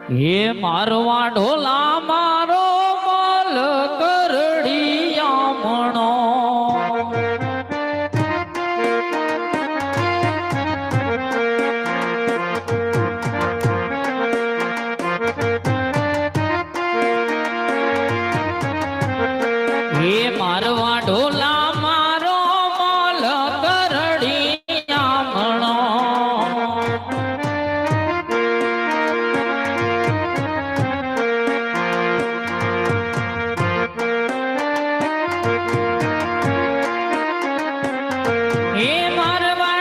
હે મારવા ઢોલા મારો માલ કરડિયામણો હે મારવા ઢોલા મારો માલ કરડિયામણો હે મારવા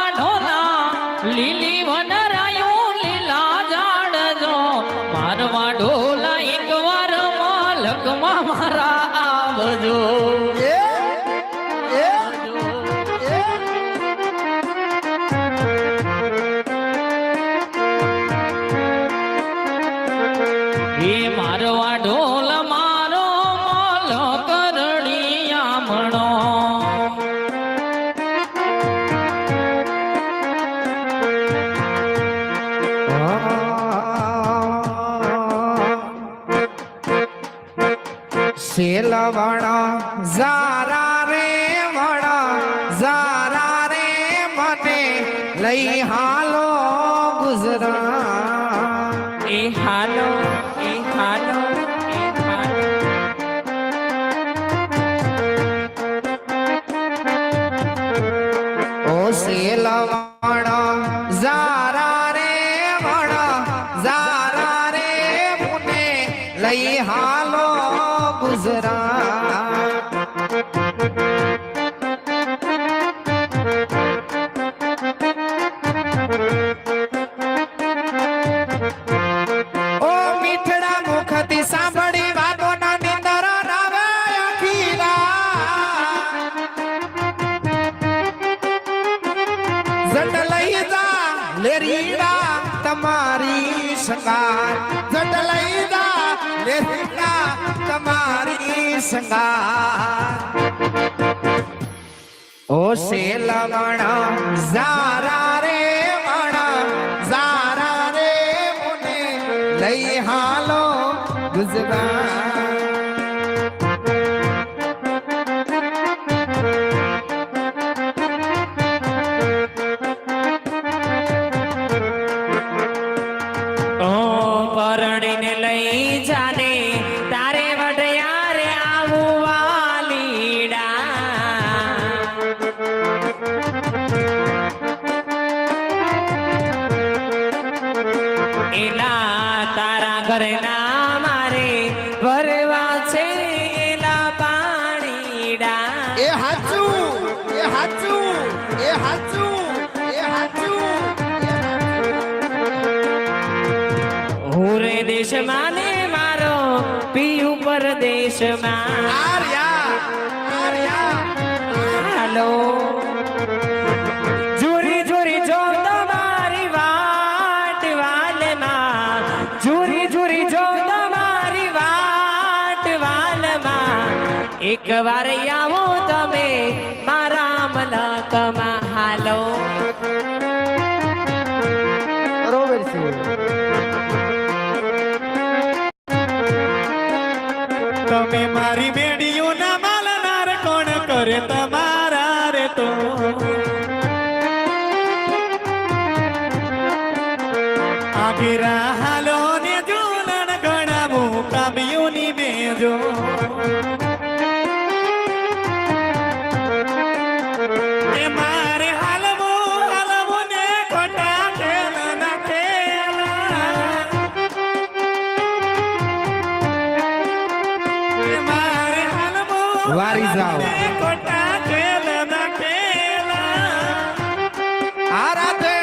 ઢોલા લીલી વનરાયું લીલા ઝાડજો મારવા ઢોલા એકવાર માલકમાં મારા આવજો હે મારવા ઢોલ મારો માલ કરડિયામણો સેલવણા ઝારા રે વણા ઝારા રે મને લઈ હાલો ગુજરાત એ હાલો એ હાલો એ હાલો ઓ સેલવણા ઝારા રે વણા ઝારા રે મને લઈ હાલો ગુજરાત ઓ મીઠડા મુખથી સાંભળી વાતોના નિંદર રાવે અખીલા જટ લઈ જા લેરીડા તમારી સંગાર જટ લઈ જા લેરીડા તમારી સંગાર ઓ સેલવણા ઝારા રે વણા ઝારા રે મને લઈ હાલો ગુજરાત પરણીને લઈ જાને તારે વઢિયારે આવું વાલીડા એલા તારા ઘરના મારે ભરવા છે એલા પાણીડા એ હાચું એ હાચું એ હાચું એ હાચું હુરે દેશમાં ને મારો પિયુ પરદેશમાં આર્યા આર્યા હાલો જોરી જોરી જો તમારી વાટ વાલમાં જોરી જોરી જો તમારી વાટ વાલમાં એક વાર આવો તમે મારા મલકમાં હાલો બરોબર છે તમે મારી બેડીઓના માલનાર કોણ કરે તમારા રે તો આગેરા હાલો ને જોલણ ગણાવું કામ્યોની બેજો એ મારે હાલવું ને ખોટા ખેલ ના ખેલા મારે હાલવું વારી જાઓ ખોટા ખેલ ના ખેલા આ રાતે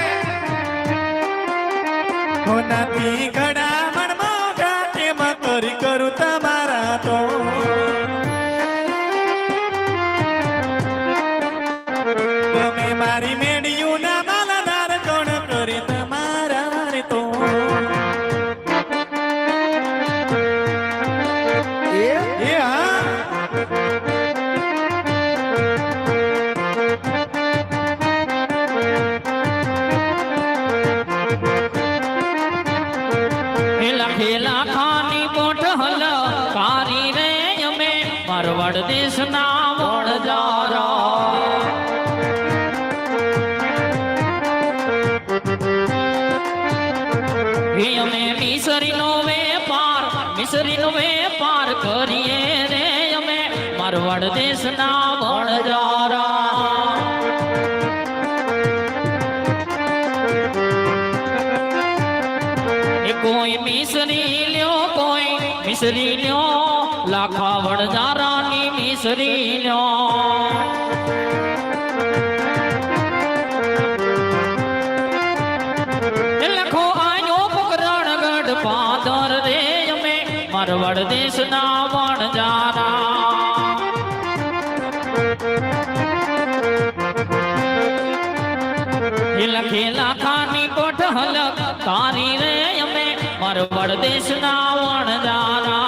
હોનાથી ઘણા મનમાં ઘાટેમાં કરી કરું તમારા તો તમે મારી મેડિયુના માલદાર કોણ કરે તમારા રે તો એ એ હા મિસરી નો વેપાર કરીએ રે અમે મારવાડ દેશના વણજારા કોઈ મિસરી લ્યો કોઈ મિસરી લ્યો લાખા વણજારાની મિસરી લ્યો લખો આયો પકરણ ગઢ પાદર રે અમે મારવાડ દેશના વણજારા લખે લાખાની કોઠ હલક તારી રે અમે મારવાડ દેશના વણજારા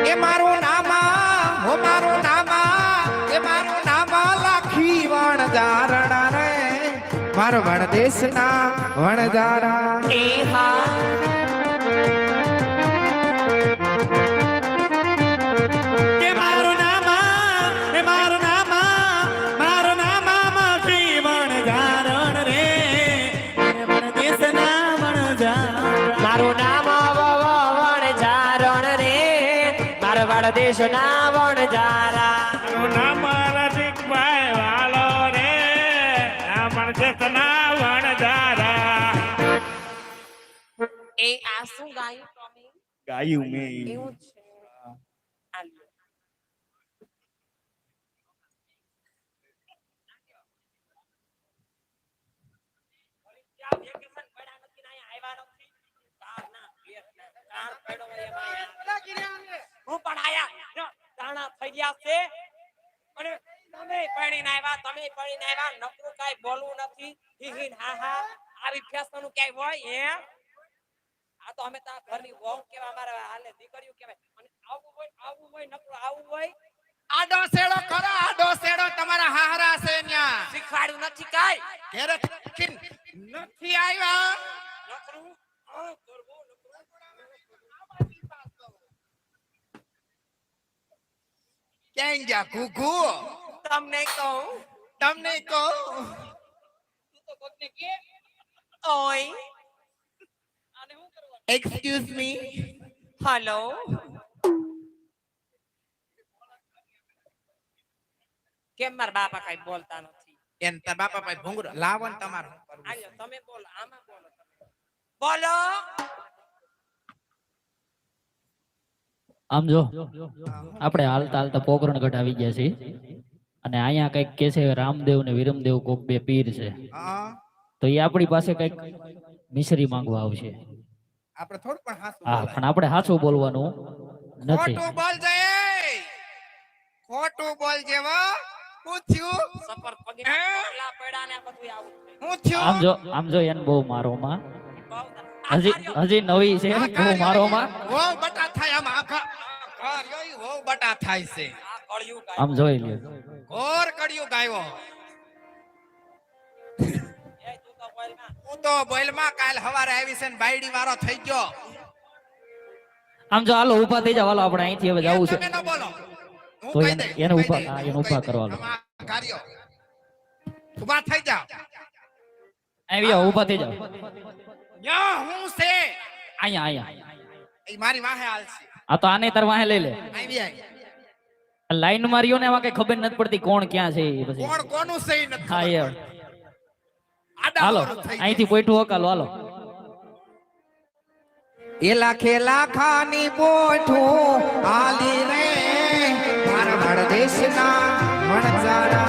એ મારું નામ લાખી વણજારણા રે મારવાડ દેશના વણજારા એ હા કે મારું નામ માખી વણજારણ રે મારવાડ દેશના વણજારા મારું નામ વણજારણ રે મારવાડ દેશના વણજારા મારું નામ રસિકભાઈ વાલો રે મારવાડ દેશના વણજારા એ આ શું ગાયું તમે ગાયું મેં એવું છે આ લ્યો. હું પણ આયા તાણા થઈ ગયા છે અને તમે પડીને આવ્યા નકરું કાઈ બોલવું નથી હિહિન હા હા આવી ફેશન ક્યાંય હોય હે આ તો અમે તા ઘરની વહુ કેવા અમારા હાલે દીકરીઓ કહેવાય અને આવું હોય નકરું આવું હોય આડો સેડો કરો આડો સેડો તમારા હાહરા છે ન્યા શીખવાડ્યું નથી કાઈ ઘેરે નથી આવ્યા નકરું આ કરવું ક્યાં ગયા ઘુઘુ તમને કહું તમને કહું તું તો કોકને કે ઓય આને શું કરવાનું એક્સક્યુઝ મી હેલો કેમ મારા બાપા કઈ બોલતા નથી એન તાર બાપા ભાઈ ભૂંગરો લાવન તમારું આલ્યો તમે બોલો આમાં બોલો તમે બોલો આમ જો આપણે હાલતા હાલતા પોકરણગઢ આવી ગયા છીએ અને અહીંયા કઈક કે છે રામદેવ ને વિરમદેવ કોક બે પીર છે હા તો એ આપણી પાસે કઈક મિસરી માંગવા આવશે આપણે થોડું પણ હાસું હા પણ આપણે સાચું બોલવાનું નથી ખોટું બોલ જાય ખોટું બોલ જેવો હું થયું સફર પગે હે? પગલા પડ્યા ને આ બધું આવું થયું. હું થયું આમ જો એને બહુ મારોમાં બહુ આ હજી નવી છે બહુ મારોમાં વો બટા થાય આમ આખા યોય વો બટા થાય છે આ કળિયુગ આમ જોઈ લ્યો ઘોર કડિયું ગાયો એ તું તો બોલમાં હું તો બોલમાં કાલ હવારે આવી છે ને બાયડી વાળો થઈ ગયો આમ જો હાલો ઊભા થઈ જાવ હાલો આપણે અહીંથી હવે જવું છે તમે ન બોલો હું તો કહી એને- દઈશ, એને હું ઊભા- કહી હા, દઈશ, એને હું ઊભા કહી કરવા દઈશ. લો. આમાં કાર્યો ઊભા થઈ જાઓ આવી જાઓ ઊભા થઈ જાવ યા હું છે અહીંયા એ મારી વાહે હાલ છે આ તો આને તાર વાહે લઈ લે આવી આવી લાઈન માર્યો ને એમાં કઈ ખબર નથી પડતી કોણ ક્યાં છે એ પછી કોણ કોનું છે ઈ નથી હા ખબર. એ આડા હાલો અવળું થઈ અહીંથી પોઈઠું હકાલો હાલો એ લાખે લાખાની પોઠું આલી રે મારવાડ દેશના વણજારા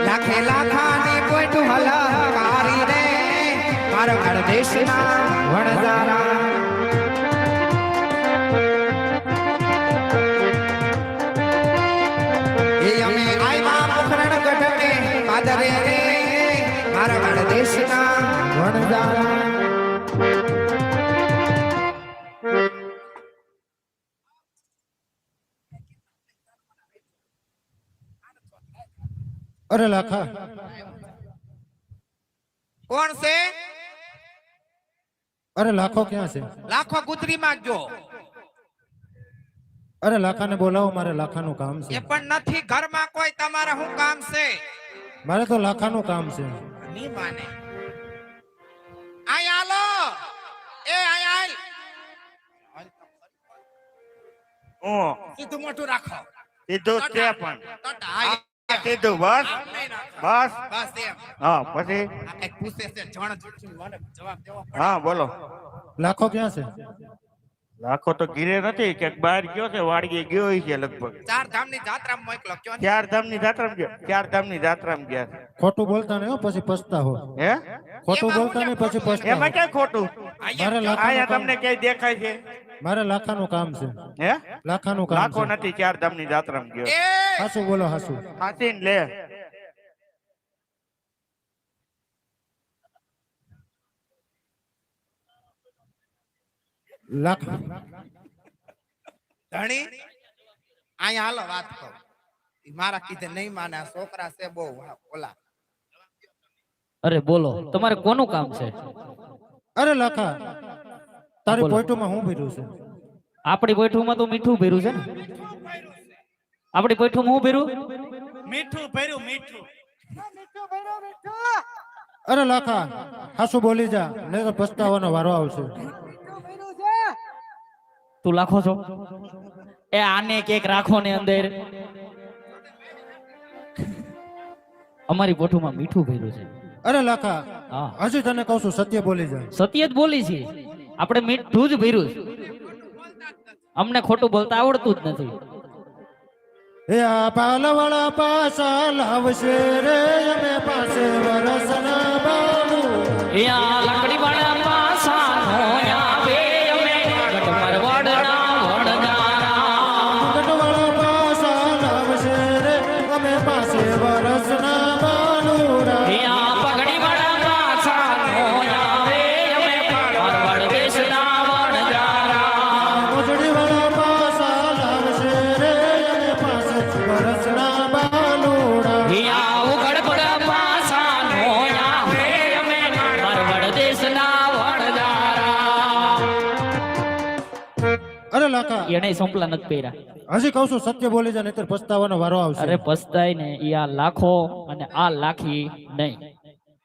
લાખે લાખાની પોઠું હલકારી રે મારવાડ દેશના વણજારા એ અમે આયવા મુખરણ ગઢને પાદરે રે મારવાડ દેશના વણજારા અરે લાખા કોણ છે અરે લાખો ક્યાં છે લાખો ગુજરી માં જો અરે લાખાને બોલાવો, મારે લાખાનું કામ એ છે. પણ નથી ઘરમાં કોઈ, તમારે શું કામ છે? મારે તો લાખાનું કામ છે. ની માને આય હાલો, એ આય આય, હું સીધું મોઢું રાખો. કીધું જ છે પણ ટટા, આય. કીધું બસ આમ નહીં રાખો. બસ બસ એમ. હા પછી આ કંઈક પૂછે છે, જણ જૂઠું મને જવાબ દેવો પડે. હા બોલો. લાખો ક્યાં છે? લાખો તો ઘીરે નથી, કે બહાર ગયો છે, વાડીએ ગયો છે લગભગ. ચાર ધામની જાત્રામાં મોકલો, કયો ને? ચાર ધામની જાત્રામાં ગયો, ચાર ધામની જાત્રામાં ગયા છે. ખોટું બોલતા નહીં હો, પછી પછતાવો. હે ખોટું એમાં બોલતા નહીં, પછી એમાં પછતાવો. ક્યાં ખોટું? મારે અહીંયા આયા લાખાનું તમને ક્યાંય દેખાય છે? મારે લાખાનું કામ છે. હે લાખાનું કામ લાખો છે. નથી, ચાર ધામની જાત્રામાં ગયો. એ હાસુ બોલો, હાસુ. હાસીન લે. લાખ ધણી અહીંયા હાલો વાત કહું. ઈ મારા કીધે નહીં માને, આ છોકરા છે બહુ ઓલા. અરે બોલો, તમારે કોનું કામ છે? અરે લાખા, તારી બોલો. પોઈટુમાં હું ભર્યું છે? આપણી બેઠુંમાં તો મીઠું ભર્યું છે ને. આપણી બેઠુંમાં હું ભર્યું? મીઠું ભર્યું મીઠું. અરે લાખા, હાસુ બોલી જા, નહીં તો પછતાવાનો વારો આવશે. તું લાખો છો? એ આને કેક રાખો ને અંદર. અમારી બેઠુંમાં મીઠું ભર્યું છે. અરે લાખા, હા, હજી તને કહું છું, સત્ય બોલી જા. સત્ય જ બોલી છે. આપણે મીઠું જ ભર્યું છે. અમને ખોટું બોલતા આવડતું જ નથી. એ આ પાલવાળા પાસા લાવશે રે, અમે પાસે વરસના બાનું. યા લાકડી વાળા પાસા નો આવે અમે ગઢમરવાડના વડગારા. ગઢવાળા પાસા લાવશે રે, અમે પાસે વરસના બાનુરા. યા પગડી વાળા પાસા નો આવે અમે મારવાડ દેશના વડગારા. મોજડીવાળા પાસા લાવશે રે, અમે પાસે વરસના બાનુરા. યા ઉગડપુરા પાસા નો આવે અમે મારવાડ દેશના વડગારા. અરે લાખા, એને સંપલા નથી પહેર્યા. હજી કહું છું, સત્ય બોલી જા, નહીતર પછતાવાનો વારો આવશે. અરે પસ્તાય ને, ઈ આ લાખો અને આ લાખી નહીં.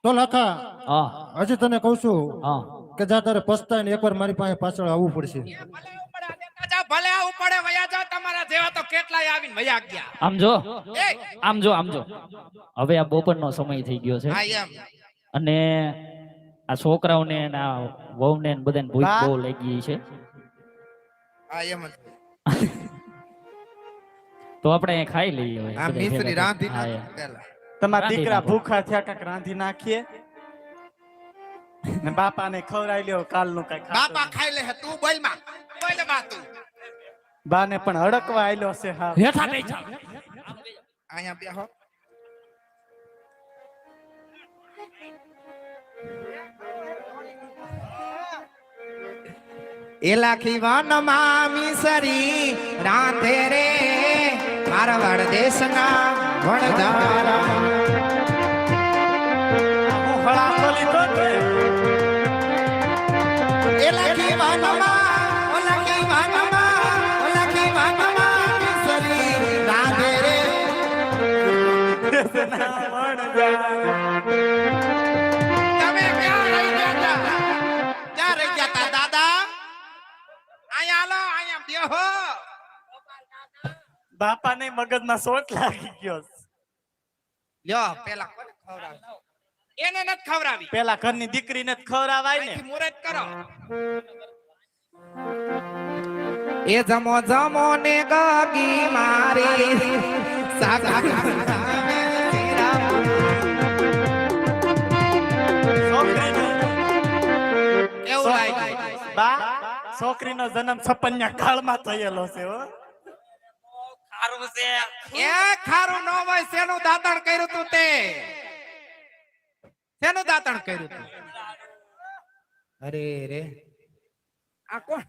તો લાખા, હા હજી તને કહું છું હા, કે જા તારે પછતાય ને એકવાર મારી પાસે પાછળ આવવું પડશે. ભલે આવું પડે, આ દેતા જાઓ, ભલે આવું પડે, વયા જાઓ. તમારા જેવા તો કેટલાય આવીને વયા ગયા. આમ જો એ આમ જો આમ જો. હવે આ બપોરનો સમય થઈ ગયો છે હા એમ. અને આ છોકરાઓને અને આ વહુને ને બધાને ભૂખ બહુ લાગી છે. હા એમ જ. તો આપણે અહીં ખાઈ લઈએ હવે આ બધા મિશ્રી ભેગા. રાંધી હા, નાખો એમ. પહેલા. તમારા રાંધી દીકરા નાખો. ભૂખા થયા કાંઈક રાંધી નાખીએ ને બાપાને ખવડાવી લ્યો કાલનું કાંઈક ખાતું. બાપા ખાઈ લે, તું બોલ માં, બોલ બા તું. બાને પણ હડકવા આયલો છે હા. હેઠા બેઠા. અહીંયા બેહો. એલાખી વનમાં મિસરી રાંધે રે, મારવાડ દેશના વણજારા. હું હળાકો લીધો કે એલાખી વનમાં, ઓલાખી વનમાં, ઓલાખી વનમાં મિસરી રાંધે રે. દેશના વણજારા. તમે ક્યાં રહી ગયા તા? ક્યાં રહી ગયા તા દાદા? અહીંયા હાલો, અહીંયા બેહો. બાપાને મગજમાં સોટ લાગી ગયો છે. લ્યો પેલા કોને ખવડાવી? એને નથી ખવડાવી. પેલા ઘરની દીકરીને જ ખવડાવાય ને. અહીંથી મુહૂર્ત કરો. એ જમો જમો ને ગગી મારી સાગા છોકરીનો એવું લાગ્યું. બા છોકરીનો જન્મ છપ્પનિયા કાળમાં થયેલો છે હો. ખારું છે. એ ખારું ન હોય, શેનું દાતણ કર્યું તું તે? શેનું દાતણ કર્યું તું? અરે રે, આ કોણ?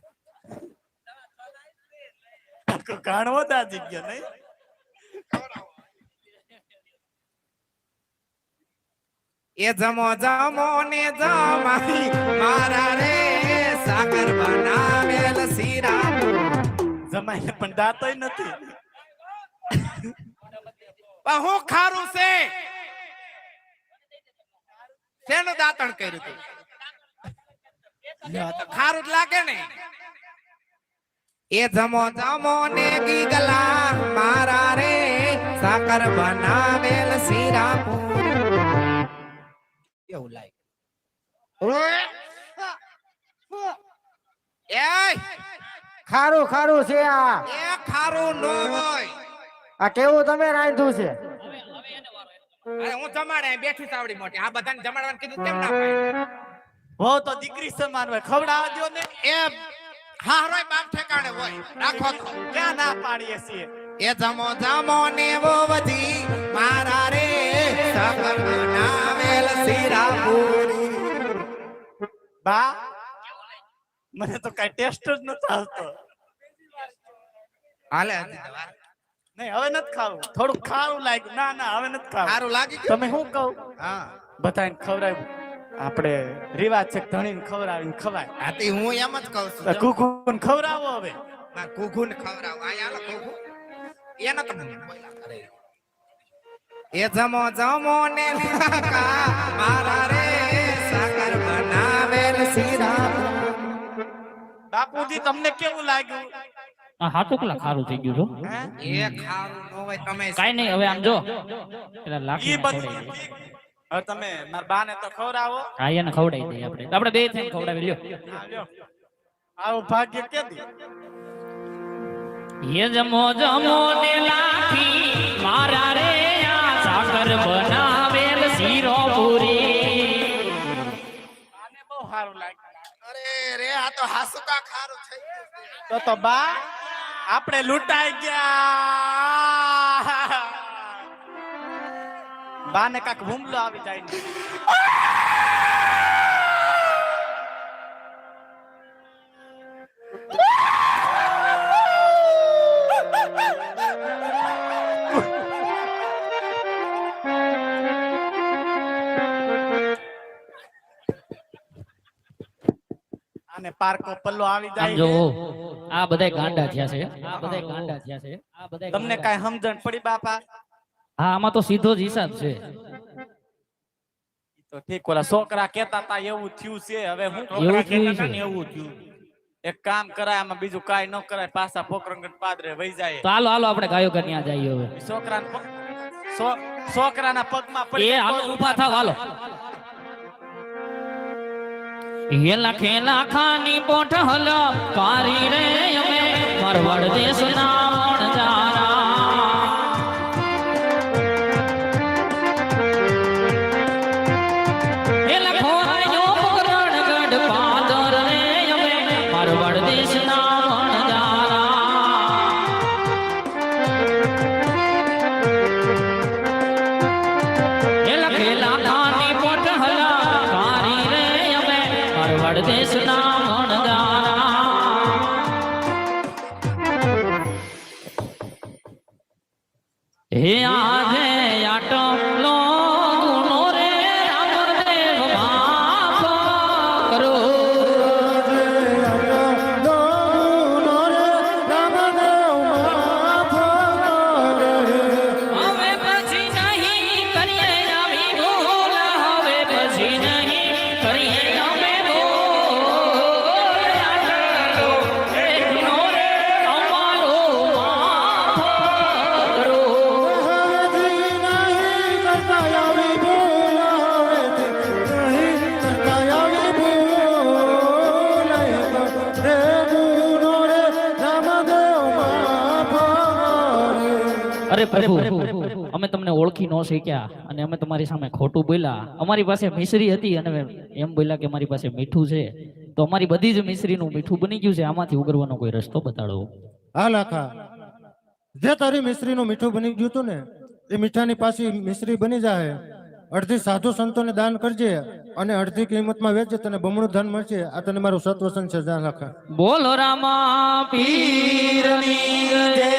ઘાણવો દાજી ગયો નહીં. એ જમો જમો ને જમાઈ મારા રે, સાગર બનાવેલ શીરા. જમાઈને પણ દાંતોય નથી. પણ હું ખારું છે શેનું દાંતણ કર્યું તું? લ્યો, તો ખારું જ લાગે ને. એ જમો જમો ને ગીગલા મારા રે સાકર બનાવેલ શીરા એવું લાગે. એય ખારું ખારું છે આ એ ખારું નો હોય. આ કેવું તમે રાંધ્યું છે? અરે હું જમાડે બેઠી તાવડી મોટી આ બધાને જમાડવાનું કીધું કેમ ના પાડે? હો તો દીકરી સમાન હોય, ખવડાવવા દ્યો ને. એ હારોય બાપ ઠેકાણે હોય રાખો તો. ક્યાં ના પાડીએ છીએ? એ જમો જમો ને વોવજી મારા રે સાકર બનાવેલ શીરા પૂરી. બા મને તો કઈ ટેસ્ટ જ નથી આવતો. હાલે નહીં હવે નથી ખાવું, થોડું ખારું લાગ્યું. ના ના હવે નથી ખાવું. સારું લાગી ગયું. તમે શું કહું? હા બધાને ખવડાવ્યું. આપણે રિવાજ છે ધણીને ખવડાવીને ખવાય. આતી હું એમ જ કહું છું. કુકુને ખવડાવો હવે. ના કુકુને ખવડાવ આ યાર કુકુ એને તો મને બોલ્યા કરે. એ જમો જમો ને કાકા મારા રે સાકર બનાવેલ શીરા. બાપુજી તમને કેવું લાગ્યું? આ હાથું કલા ખારું થઈ ગયું છો. હે? એ ખારું નો હોય તમે કાઈ નહીં, હવે આમ જો પેલા લાકડી ઈ બધું હવે તમે મારા બાને તો ખવડાવો. હા એને ખવડાવી દઈએ આપણે બે થઈને ખવડાવી લ્યો. લ્યો. આવું ભાગ્ય કેદી? ये जमो जमो ने लाठी मारा रे आ साकर बनावेल सीरो पूरी. આને બહુ સારું લાગ્યું. અરે રે આ તો હાસુકા ખારું થઈ ગયું. તો બા આપણે લૂંટાઈ ગયા. બાને કાક હુમલો આવી જાય ને. આને પાર્કો પલ્લો આવી આમ જાય જો ને. આ બધાય ગાંડા થયા છે. તમને કાઈ સમજણ પડી બાપા? હા આમાં તો સીધો જ હિસાબ છે. તો ઠીક, ઓલા છોકરા કેતા તા એવું થયું છે. હવે હું એવું થયું છે. એવું થયું. એક કામ કરાય, આમાં બીજું કાઈ ન કરાય, પાછા પોકરંગન પાદરે વહી જાય. તો હાલો આપણે ગાયો કન્યા જઈએ હવે. છોકરાના પગમાં એ પડી હાલો ઊભા થાવ હાલો. હેલા ખેલા ખાની પોઠહલ કારી રે અમે મારવાડ દેશના વણજારા. હેલા ખોરાયો પોકરણગઢ પાદર રે અમે મારવાડ દેશના વણજારા. હેલા ખેલા ખાની પોઠહલ કારી રે અમે મારવાડ દેશના વણજારા. હે આજે આટલો ગુનો રે રામદેવ માફ કરો. હવે પછી નહીં કરીએ આવી ભૂલ, હવે પછી નહીં કરીએ અમે ભૂલ. આટલો ગુનો રે અમારો માફ કરો. અરે પ્રભુ, અમે તમને ઓળખી ન શક્યા અને અમે તમારી સામે ખોટું બોલ્યા. અમારી પાસે મિશ્રી હતી અને એમ બોલ્યા કે મારી પાસે મીઠું છે, તો અમારી બધી જ મિશ્રીનું મીઠું બની ગયું છે. આમાંથી ઉગરવાનો કોઈ રસ્તો બતાડો. હા લાખા, જે તારી મિશ્રીનું મીઠું બની ગયું હતું ને એ મીઠાની પાછી મિશ્રી બની જાય. અડધી સાધુ સંતોને દાન કરજે અને અડધી કિંમતમાં વેચજે, તને બમણું ધન મળશે. આ તને મારું સત્વસન છે. જા લાખા. બોલો રામા પીરની જય.